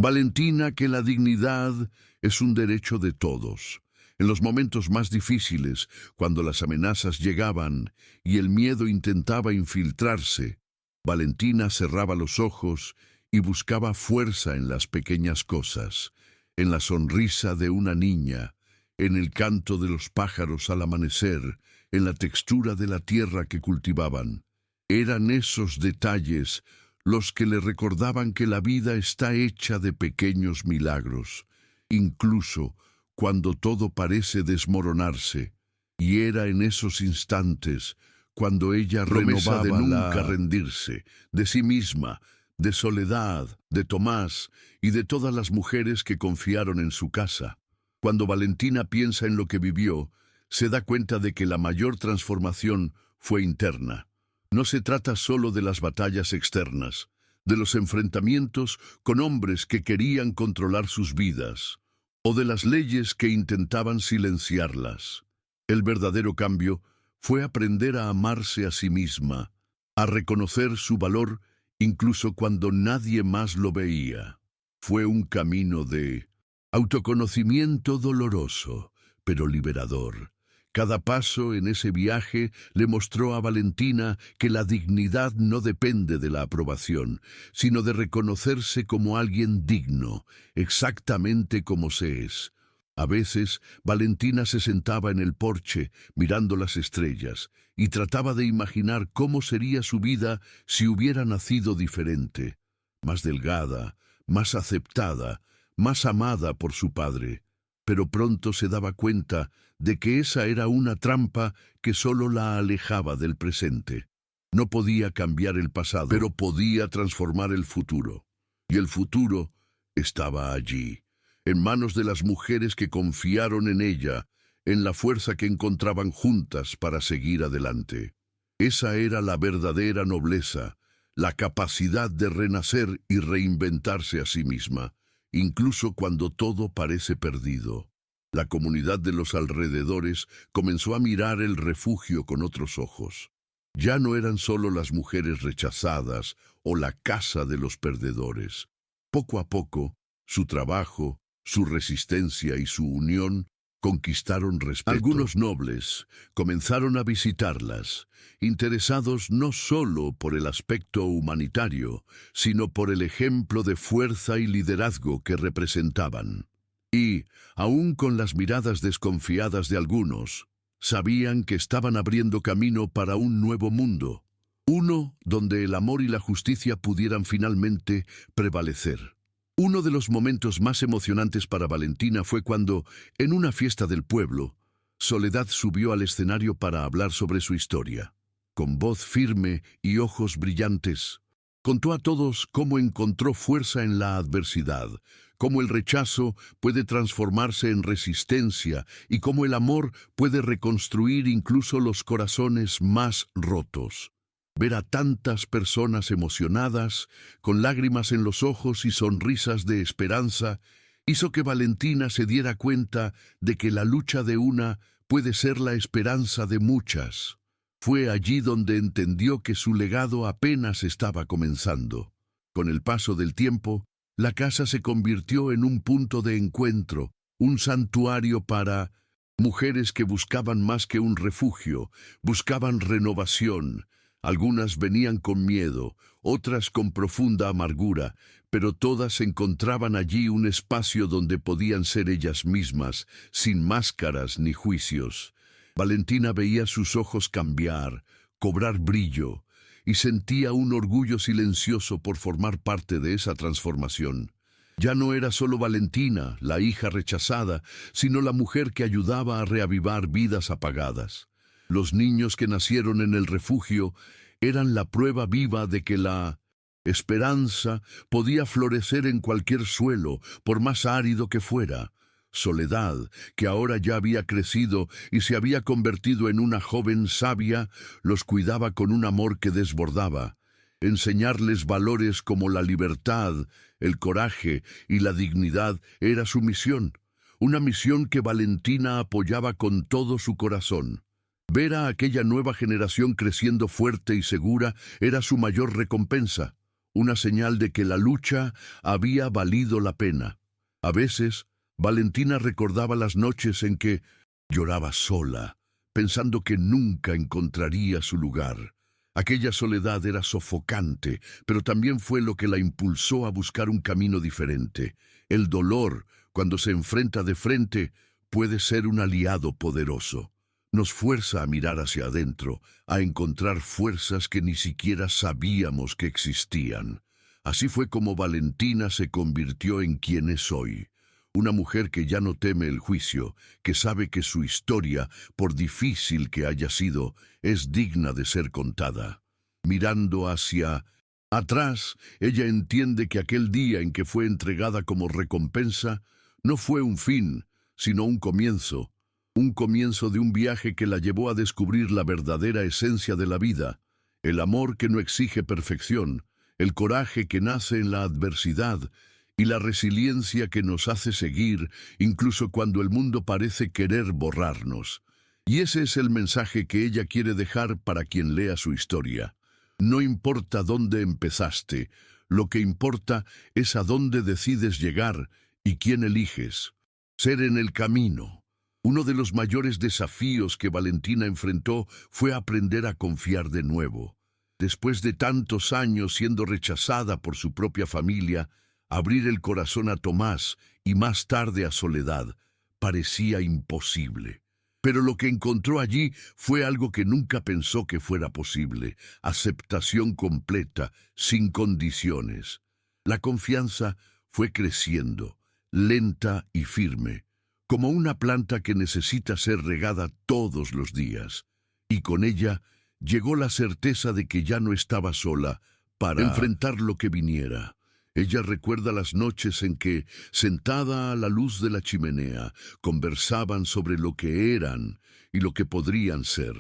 Speaker 1: Valentina que la dignidad es un derecho de todos. En los momentos más difíciles, cuando las amenazas llegaban y el miedo intentaba infiltrarse, Valentina cerraba los ojos y buscaba fuerza en las pequeñas cosas, en la sonrisa de una niña, en el canto de los pájaros al amanecer, en la textura de la tierra que cultivaban. Eran esos detalles los que le recordaban que la vida está hecha de pequeños milagros, incluso cuando todo parece desmoronarse. Y era en esos instantes cuando ella renovaba de nunca rendirse, de sí misma, de Soledad, de Tomás y de todas las mujeres que confiaron en su casa. Cuando Valentina piensa en lo que vivió, se da cuenta de que la mayor transformación fue interna. No se trata solo de las batallas externas, de los enfrentamientos con hombres que querían controlar sus vidas, o de las leyes que intentaban silenciarlas. El verdadero cambio fue aprender a amarse a sí misma, a reconocer su valor incluso cuando nadie más lo veía. Fue un camino de autoconocimiento doloroso, pero liberador. Cada paso en ese viaje le mostró a Valentina que la dignidad no depende de la aprobación, sino de reconocerse como alguien digno, exactamente como se es. A veces, Valentina se sentaba en el porche, mirando las estrellas, y trataba de imaginar cómo sería su vida si hubiera nacido diferente, más delgada, más aceptada, más amada por su padre. Pero pronto se daba cuenta de que esa era una trampa que solo la alejaba del presente. No podía cambiar el pasado, pero podía transformar el futuro. Y el futuro estaba allí, en manos de las mujeres que confiaron en ella, en la fuerza que encontraban juntas para seguir adelante. Esa era la verdadera nobleza, la capacidad de renacer y reinventarse a sí misma, incluso cuando todo parece perdido. La comunidad de los alrededores comenzó a mirar el refugio con otros ojos. Ya no eran solo las mujeres rechazadas o la casa de los perdedores. Poco a poco, su trabajo, su resistencia y su unión conquistaron respeto. Algunos nobles comenzaron a visitarlas, interesados no solo por el aspecto humanitario, sino por el ejemplo de fuerza y liderazgo que representaban. Y, aun con las miradas desconfiadas de algunos, sabían que estaban abriendo camino para un nuevo mundo, uno donde el amor y la justicia pudieran finalmente prevalecer. Uno de los momentos más emocionantes para Valentina fue cuando, en una fiesta del pueblo, Soledad subió al escenario para hablar sobre su historia. Con voz firme y ojos brillantes, contó a todos cómo encontró fuerza en la adversidad, cómo el rechazo puede transformarse en resistencia y cómo el amor puede reconstruir incluso los corazones más rotos. Ver a tantas personas emocionadas, con lágrimas en los ojos y sonrisas de esperanza, hizo que Valentina se diera cuenta de que la lucha de una puede ser la esperanza de muchas. Fue allí donde entendió que su legado apenas estaba comenzando. Con el paso del tiempo, la casa se convirtió en un punto de encuentro, un santuario para mujeres que buscaban más que un refugio, buscaban renovación. Algunas venían con miedo, otras con profunda amargura, pero todas encontraban allí un espacio donde podían ser ellas mismas, sin máscaras ni juicios. Valentina veía sus ojos cambiar, cobrar brillo, y sentía un orgullo silencioso por formar parte de esa transformación. Ya no era solo Valentina, la hija rechazada, sino la mujer que ayudaba a reavivar vidas apagadas. Los niños que nacieron en el refugio eran la prueba viva de que la esperanza podía florecer en cualquier suelo, por más árido que fuera. Soledad, que ahora ya había crecido y se había convertido en una joven sabia, los cuidaba con un amor que desbordaba. Enseñarles valores como la libertad, el coraje y la dignidad era su misión, una misión que Valentina apoyaba con todo su corazón. Ver a aquella nueva generación creciendo fuerte y segura era su mayor recompensa, una señal de que la lucha había valido la pena. A veces, Valentina recordaba las noches en que lloraba sola, pensando que nunca encontraría su lugar. Aquella soledad era sofocante, pero también fue lo que la impulsó a buscar un camino diferente. El dolor, cuando se enfrenta de frente, puede ser un aliado poderoso. Nos fuerza a mirar hacia adentro, a encontrar fuerzas que ni siquiera sabíamos que existían. Así fue como Valentina se convirtió en quien es hoy. Una mujer que ya no teme el juicio, que sabe que su historia, por difícil que haya sido, es digna de ser contada. Mirando hacia atrás, ella entiende que aquel día en que fue entregada como recompensa no fue un fin, sino un comienzo de un viaje que la llevó a descubrir la verdadera esencia de la vida, el amor que no exige perfección, el coraje que nace en la adversidad y la resiliencia que nos hace seguir incluso cuando el mundo parece querer borrarnos. Y ese es el mensaje que ella quiere dejar para quien lea su historia. No importa dónde empezaste, lo que importa es a dónde decides llegar y quién eliges. Ser en el camino. Uno de los mayores desafíos que Valentina enfrentó fue aprender a confiar de nuevo. Después de tantos años siendo rechazada por su propia familia, abrir el corazón a Tomás y más tarde a Soledad parecía imposible. Pero lo que encontró allí fue algo que nunca pensó que fuera posible: aceptación completa, sin condiciones. La confianza fue creciendo, lenta y firme, como una planta que necesita ser regada todos los días. Y con ella llegó la certeza de que ya no estaba sola para enfrentar lo que viniera. Ella recuerda las noches en que, sentada a la luz de la chimenea, conversaban sobre lo que eran y lo que podrían ser.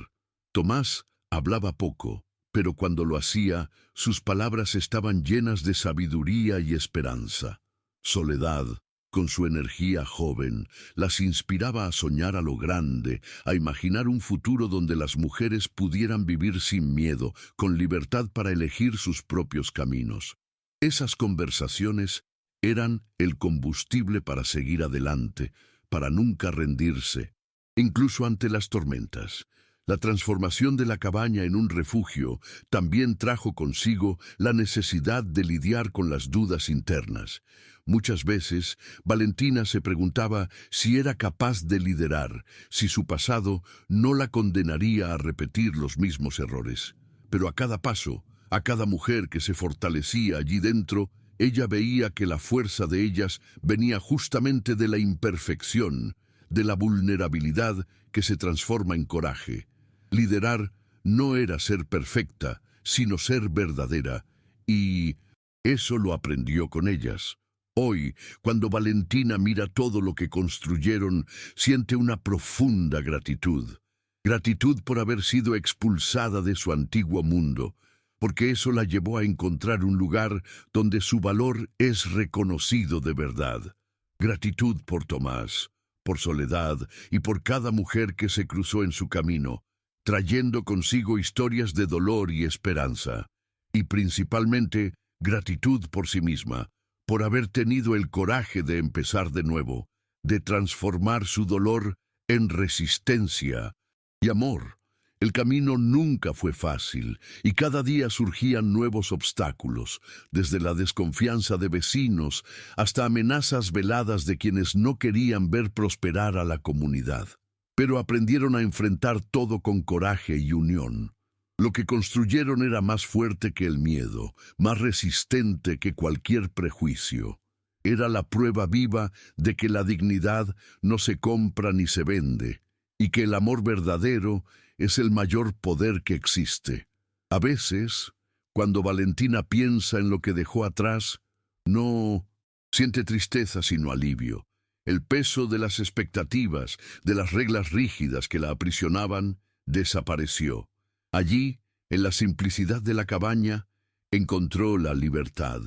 Speaker 1: Tomás hablaba poco, pero cuando lo hacía, sus palabras estaban llenas de sabiduría y esperanza. Soledad, con su energía joven, las inspiraba a soñar a lo grande, a imaginar un futuro donde las mujeres pudieran vivir sin miedo, con libertad para elegir sus propios caminos. Esas conversaciones eran el combustible para seguir adelante, para nunca rendirse, incluso ante las tormentas. La transformación de la cabaña en un refugio también trajo consigo la necesidad de lidiar con las dudas internas. Muchas veces, Valentina se preguntaba si era capaz de liderar, si su pasado no la condenaría a repetir los mismos errores. Pero a cada paso, a cada mujer que se fortalecía allí dentro, ella veía que la fuerza de ellas venía justamente de la imperfección, de la vulnerabilidad que se transforma en coraje. Liderar no era ser perfecta, sino ser verdadera, y eso lo aprendió con ellas. Hoy, cuando Valentina mira todo lo que construyeron, siente una profunda gratitud. Gratitud por haber sido expulsada de su antiguo mundo, porque eso la llevó a encontrar un lugar donde su valor es reconocido de verdad. Gratitud por Tomás, por Soledad y por cada mujer que se cruzó en su camino, trayendo consigo historias de dolor y esperanza. Y principalmente, gratitud por sí misma, por haber tenido el coraje de empezar de nuevo, de transformar su dolor en resistencia y amor. El camino nunca fue fácil y cada día surgían nuevos obstáculos, desde la desconfianza de vecinos hasta amenazas veladas de quienes no querían ver prosperar a la comunidad. Pero aprendieron a enfrentar todo con coraje y unión. Lo que construyeron era más fuerte que el miedo, más resistente que cualquier prejuicio. Era la prueba viva de que la dignidad no se compra ni se vende, y que el amor verdadero es el mayor poder que existe. A veces, cuando Valentina piensa en lo que dejó atrás, no siente tristeza sino alivio. El peso de las expectativas, de las reglas rígidas que la aprisionaban, desapareció. Allí, en la simplicidad de la cabaña, encontró la libertad.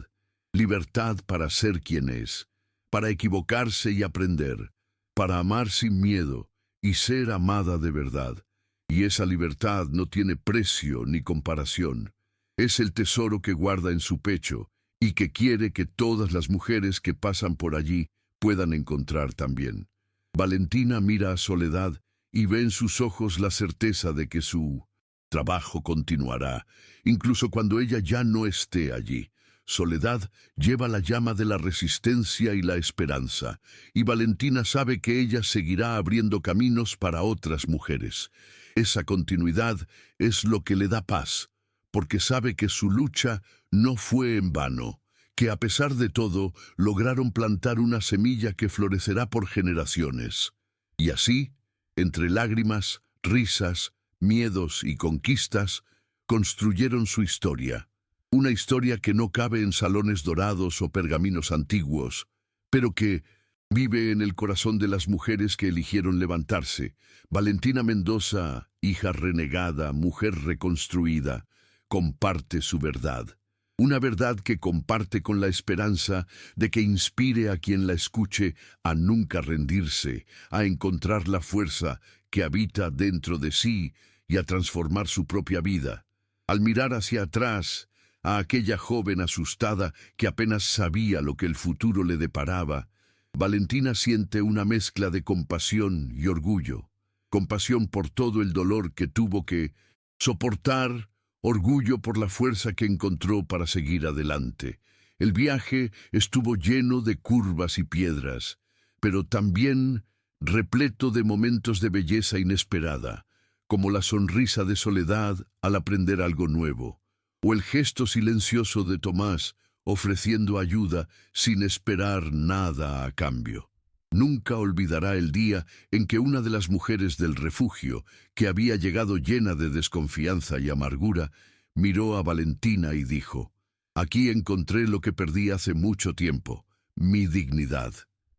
Speaker 1: Libertad para ser quien es, para equivocarse y aprender, para amar sin miedo y ser amada de verdad. Y esa libertad no tiene precio ni comparación. Es el tesoro que guarda en su pecho y que quiere que todas las mujeres que pasan por allí puedan encontrar también. Valentina mira a Soledad y ve en sus ojos la certeza de que su trabajo continuará, incluso cuando ella ya no esté allí. Soledad lleva la llama de la resistencia y la esperanza, y Valentina sabe que ella seguirá abriendo caminos para otras mujeres. Esa continuidad es lo que le da paz, porque sabe que su lucha no fue en vano, que a pesar de todo lograron plantar una semilla que florecerá por generaciones. Y así, entre lágrimas, risas, miedos y conquistas, construyeron su historia. Una historia que no cabe en salones dorados o pergaminos antiguos, pero que vive en el corazón de las mujeres que eligieron levantarse. Valentina Mendoza, hija renegada, mujer reconstruida, comparte su verdad. Una verdad que comparte con la esperanza de que inspire a quien la escuche a nunca rendirse, a encontrar la fuerza que habita dentro de sí y a transformar su propia vida. Al mirar hacia atrás, a aquella joven asustada que apenas sabía lo que el futuro le deparaba, Valentina siente una mezcla de compasión y orgullo. Compasión por todo el dolor que tuvo que soportar, orgullo por la fuerza que encontró para seguir adelante. El viaje estuvo lleno de curvas y piedras, pero también repleto de momentos de belleza inesperada, como la sonrisa de Soledad al aprender algo nuevo, o el gesto silencioso de Tomás ofreciendo ayuda sin esperar nada a cambio. Nunca olvidará el día en que una de las mujeres del refugio, que había llegado llena de desconfianza y amargura, miró a Valentina y dijo: «Aquí encontré lo que perdí hace mucho tiempo, mi dignidad».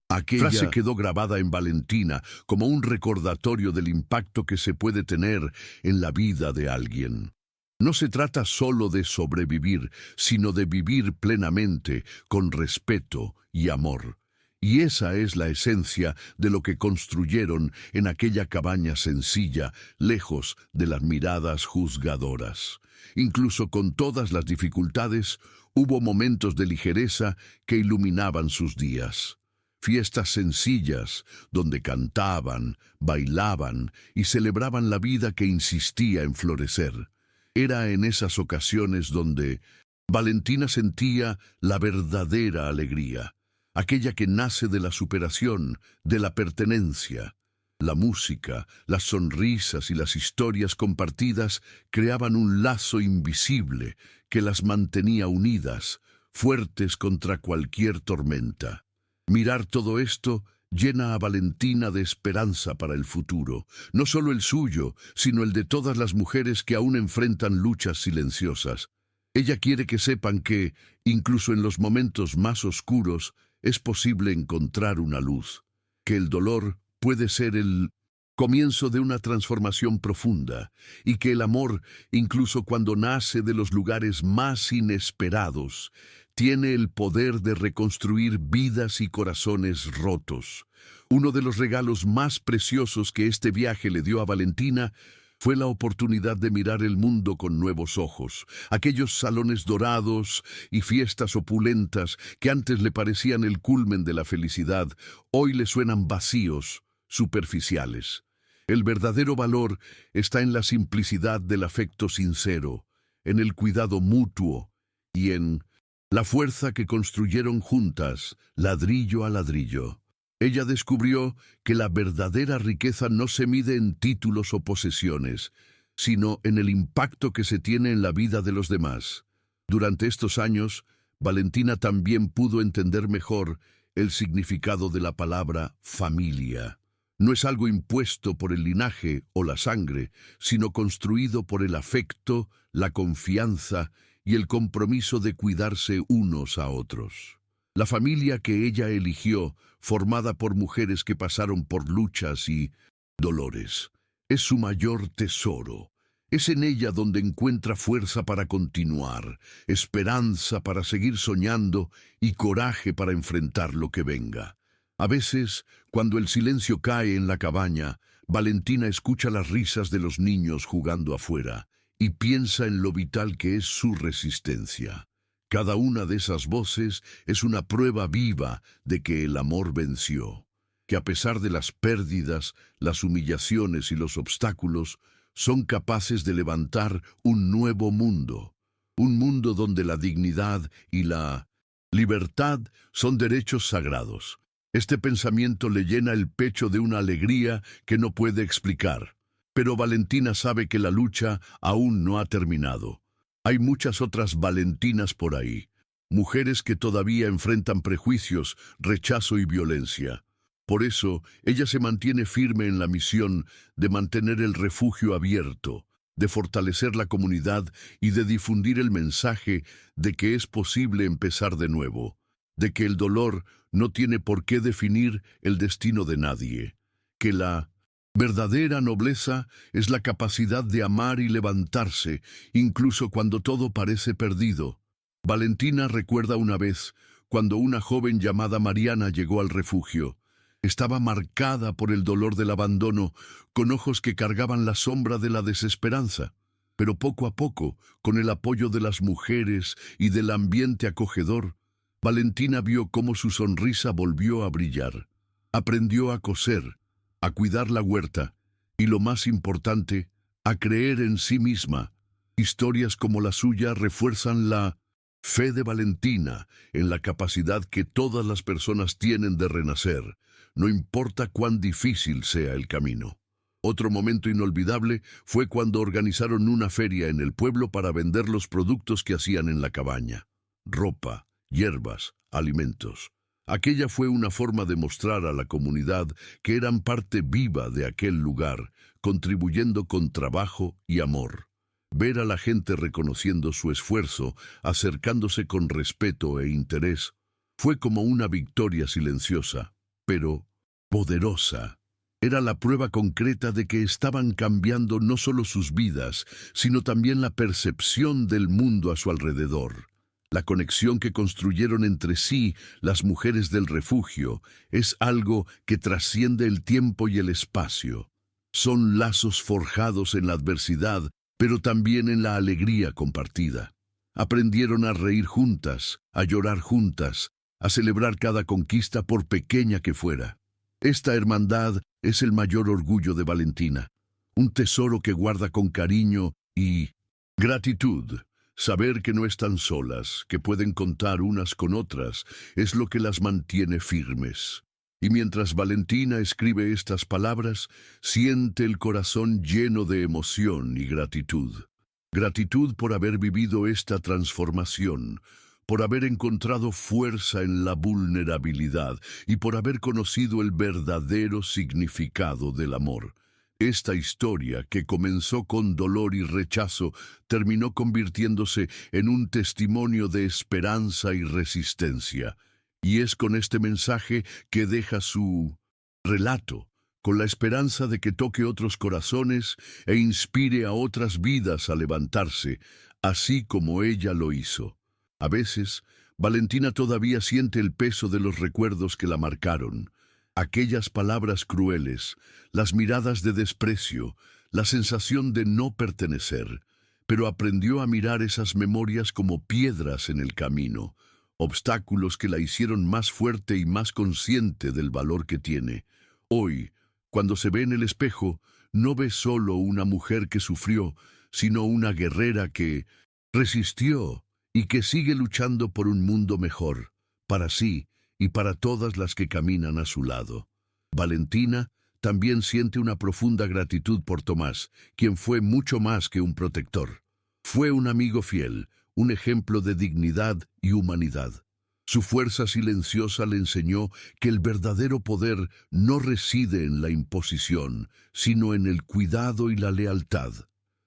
Speaker 1: Aquella frase quedó grabada en Valentina como un recordatorio del impacto que se puede tener en la vida de alguien. No se trata solo de sobrevivir, sino de vivir plenamente, con respeto y amor. Y esa es la esencia de lo que construyeron en aquella cabaña sencilla, lejos de las miradas juzgadoras. Incluso con todas las dificultades, hubo momentos de ligereza que iluminaban sus días. Fiestas sencillas, donde cantaban, bailaban y celebraban la vida que insistía en florecer. Era en esas ocasiones donde Valentina sentía la verdadera alegría, aquella que nace de la superación, de la pertenencia. La música, las sonrisas y las historias compartidas creaban un lazo invisible que las mantenía unidas, fuertes contra cualquier tormenta. Mirar todo esto llena a Valentina de esperanza para el futuro, no solo el suyo, sino el de todas las mujeres que aún enfrentan luchas silenciosas. Ella quiere que sepan que, incluso en los momentos más oscuros, es posible encontrar una luz, que el dolor puede ser el comienzo de una transformación profunda, y que el amor, incluso cuando nace de los lugares más inesperados, tiene el poder de reconstruir vidas y corazones rotos. Uno de los regalos más preciosos que este viaje le dio a Valentina fue la oportunidad de mirar el mundo con nuevos ojos. Aquellos salones dorados y fiestas opulentas que antes le parecían el culmen de la felicidad, hoy le suenan vacíos, superficiales. El verdadero valor está en la simplicidad del afecto sincero, en el cuidado mutuo y en la fuerza que construyeron juntas, ladrillo a ladrillo. Ella descubrió que la verdadera riqueza no se mide en títulos o posesiones, sino en el impacto que se tiene en la vida de los demás. Durante estos años, Valentina también pudo entender mejor el significado de la palabra familia. No es algo impuesto por el linaje o la sangre, sino construido por el afecto, la confianza y el compromiso de cuidarse unos a otros. La familia que ella eligió, formada por mujeres que pasaron por luchas y dolores, es su mayor tesoro. Es en ella donde encuentra fuerza para continuar, esperanza para seguir soñando y coraje para enfrentar lo que venga. A veces, cuando el silencio cae en la cabaña, Valentina escucha las risas de los niños jugando afuera y piensa en lo vital que es su resistencia. Cada una de esas voces es una prueba viva de que el amor venció, que a pesar de las pérdidas, las humillaciones y los obstáculos, son capaces de levantar un nuevo mundo. Un mundo donde la dignidad y la libertad son derechos sagrados. Este pensamiento le llena el pecho de una alegría que no puede explicar. Pero Valentina sabe que la lucha aún no ha terminado. Hay muchas otras Valentinas por ahí. Mujeres que todavía enfrentan prejuicios, rechazo y violencia. Por eso, ella se mantiene firme en la misión de mantener el refugio abierto, de fortalecer la comunidad y de difundir el mensaje de que es posible empezar de nuevo, de que el dolor no tiene por qué definir el destino de nadie, que la verdadera nobleza es la capacidad de amar y levantarse, incluso cuando todo parece perdido. Valentina recuerda una vez, cuando una joven llamada Mariana llegó al refugio. Estaba marcada por el dolor del abandono, con ojos que cargaban la sombra de la desesperanza. Pero poco a poco, con el apoyo de las mujeres y del ambiente acogedor, Valentina vio cómo su sonrisa volvió a brillar. Aprendió a coser, a cuidar la huerta y, lo más importante, a creer en sí misma. Historias como la suya refuerzan la fe de Valentina en la capacidad que todas las personas tienen de renacer, no importa cuán difícil sea el camino. Otro momento inolvidable fue cuando organizaron una feria en el pueblo para vender los productos que hacían en la cabaña: ropa, hierbas, alimentos. Aquella fue una forma de mostrar a la comunidad que eran parte viva de aquel lugar, contribuyendo con trabajo y amor. Ver a la gente reconociendo su esfuerzo, acercándose con respeto e interés, fue como una victoria silenciosa, pero poderosa. Era la prueba concreta de que estaban cambiando no solo sus vidas, sino también la percepción del mundo a su alrededor. La conexión que construyeron entre sí las mujeres del refugio es algo que trasciende el tiempo y el espacio. Son lazos forjados en la adversidad, pero también en la alegría compartida. Aprendieron a reír juntas, a llorar juntas, a celebrar cada conquista por pequeña que fuera. Esta hermandad es el mayor orgullo de Valentina, un tesoro que guarda con cariño y gratitud. Saber que no están solas, que pueden contar unas con otras, es lo que las mantiene firmes. Y mientras Valentina escribe estas palabras, siente el corazón lleno de emoción y gratitud. Gratitud por haber vivido esta transformación, por haber encontrado fuerza en la vulnerabilidad y por haber conocido el verdadero significado del amor. Esta historia, que comenzó con dolor y rechazo, terminó convirtiéndose en un testimonio de esperanza y resistencia. Y es con este mensaje que deja su relato, con la esperanza de que toque otros corazones e inspire a otras vidas a levantarse, así como ella lo hizo. A veces, Valentina todavía siente el peso de los recuerdos que la marcaron. Aquellas palabras crueles, las miradas de desprecio, la sensación de no pertenecer, pero aprendió a mirar esas memorias como piedras en el camino, obstáculos que la hicieron más fuerte y más consciente del valor que tiene. Hoy, cuando se ve en el espejo, no ve solo una mujer que sufrió, sino una guerrera que resistió y que sigue luchando por un mundo mejor, para sí y para todas las que caminan a su lado. Valentina también siente una profunda gratitud por Tomás, quien fue mucho más que un protector. Fue un amigo fiel, un ejemplo de dignidad y humanidad. Su fuerza silenciosa le enseñó que el verdadero poder no reside en la imposición, sino en el cuidado y la lealtad.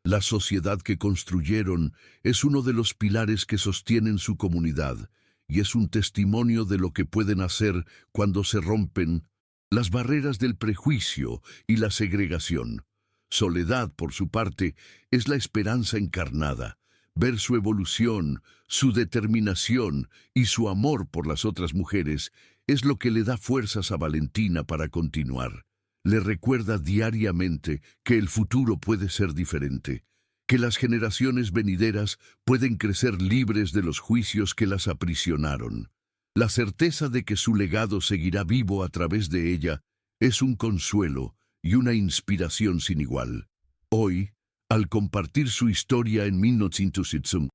Speaker 1: La sociedad que construyeron es uno de los pilares que sostienen su comunidad, y es un testimonio de lo que pueden hacer cuando se rompen las barreras del prejuicio y la segregación. Soledad, por su parte, es la esperanza encarnada. Ver su evolución, su determinación y su amor por las otras mujeres es lo que le da fuerzas a Valentina para continuar. Le recuerda diariamente que el futuro puede ser diferente, que las generaciones venideras pueden crecer libres de los juicios que las aprisionaron. La certeza de que su legado seguirá vivo a través de ella es un consuelo y una inspiración sin igual. Hoy, Al compartir su historia en 1917,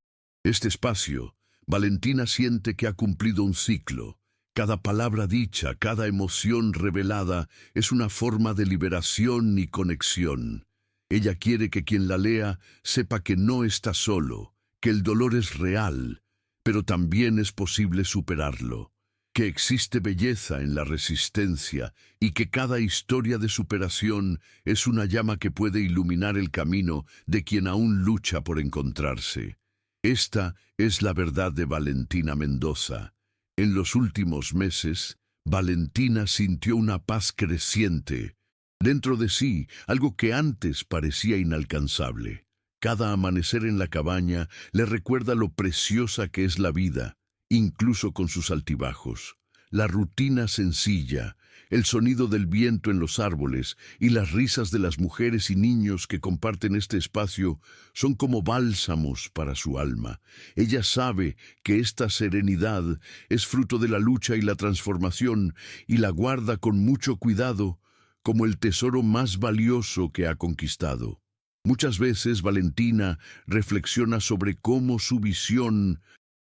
Speaker 1: este espacio, Valentina siente que ha cumplido un ciclo. Cada palabra dicha, cada emoción revelada es una forma de liberación y conexión. Ella quiere que quien la lea sepa que no está solo, que el dolor es real, pero también es posible superarlo, que existe belleza en la resistencia y que cada historia de superación es una llama que puede iluminar el camino de quien aún lucha por encontrarse. Esta es la verdad de Valentina Mendoza. En los últimos meses, Valentina sintió una paz creciente dentro de sí, algo que antes parecía inalcanzable. Cada amanecer en la cabaña le recuerda lo preciosa que es la vida, incluso con sus altibajos. La rutina sencilla, el sonido del viento en los árboles y las risas de las mujeres y niños que comparten este espacio son como bálsamos para su alma. Ella sabe que esta serenidad es fruto de la lucha y la transformación y la guarda con mucho cuidado como el tesoro más valioso que ha conquistado. Muchas veces Valentina reflexiona sobre cómo su visión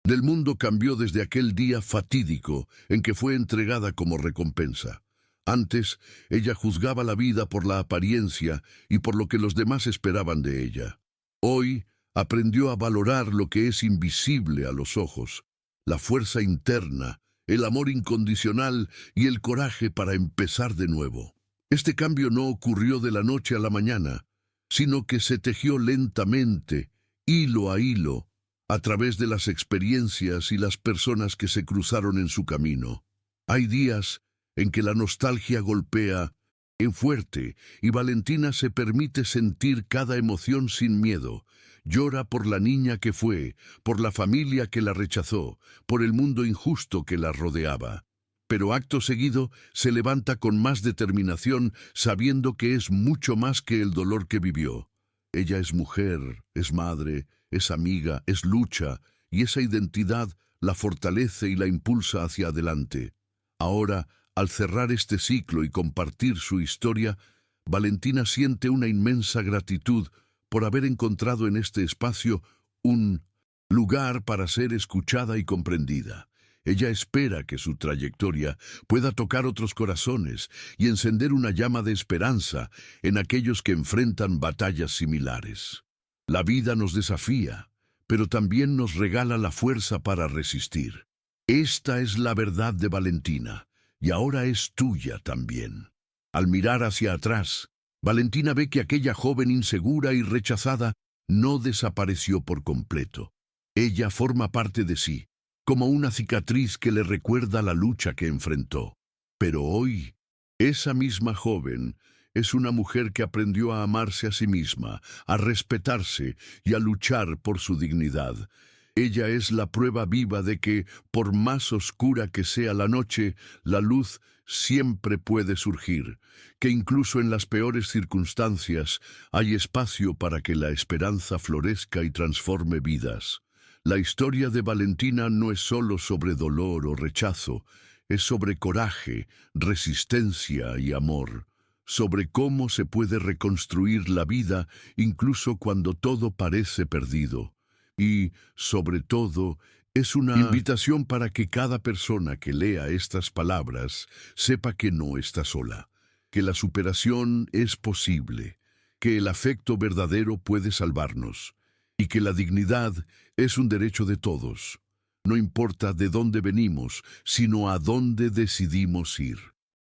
Speaker 1: del mundo cambió desde aquel día fatídico en que fue entregada como recompensa. Antes, ella juzgaba la vida por la apariencia y por lo que los demás esperaban de ella. Hoy, aprendió a valorar lo que es invisible a los ojos, la fuerza interna, el amor incondicional y el coraje para empezar de nuevo. Este cambio no ocurrió de la noche a la mañana, sino que se tejió lentamente, hilo a hilo, a través de las experiencias y las personas que se cruzaron en su camino. Hay días en que la nostalgia golpea en fuerte y Valentina se permite sentir cada emoción sin miedo. Llora por la niña que fue, por la familia que la rechazó, por el mundo injusto que la rodeaba. Pero acto seguido se levanta con más determinación, sabiendo que es mucho más que el dolor que vivió. Ella es mujer, es madre, es amiga, es lucha, y esa identidad la fortalece y la impulsa hacia adelante. Ahora, al cerrar este ciclo y compartir su historia, Valentina siente una inmensa gratitud por haber encontrado en este espacio un lugar para ser escuchada y comprendida. Ella espera que su trayectoria pueda tocar otros corazones y encender una llama de esperanza en aquellos que enfrentan batallas similares. La vida nos desafía, pero también nos regala la fuerza para resistir. Esta es la verdad de Valentina, y ahora es tuya también. Al mirar hacia atrás, Valentina ve que aquella joven insegura y rechazada no desapareció por completo. Ella forma parte de sí, como una cicatriz que le recuerda la lucha que enfrentó. Pero hoy, esa misma joven es una mujer que aprendió a amarse a sí misma, a respetarse y a luchar por su dignidad. Ella es la prueba viva de que, por más oscura que sea la noche, la luz siempre puede surgir, que incluso en las peores circunstancias hay espacio para que la esperanza florezca y transforme vidas. La historia de Valentina no es solo sobre dolor o rechazo, es sobre coraje, resistencia y amor, sobre cómo se puede reconstruir la vida incluso cuando todo parece perdido. Y, sobre todo, es una invitación para que cada persona que lea estas palabras sepa que no está sola, que la superación es posible, que el afecto verdadero puede salvarnos, y que la dignidad es un derecho de todos. No importa de dónde venimos, sino a dónde decidimos ir.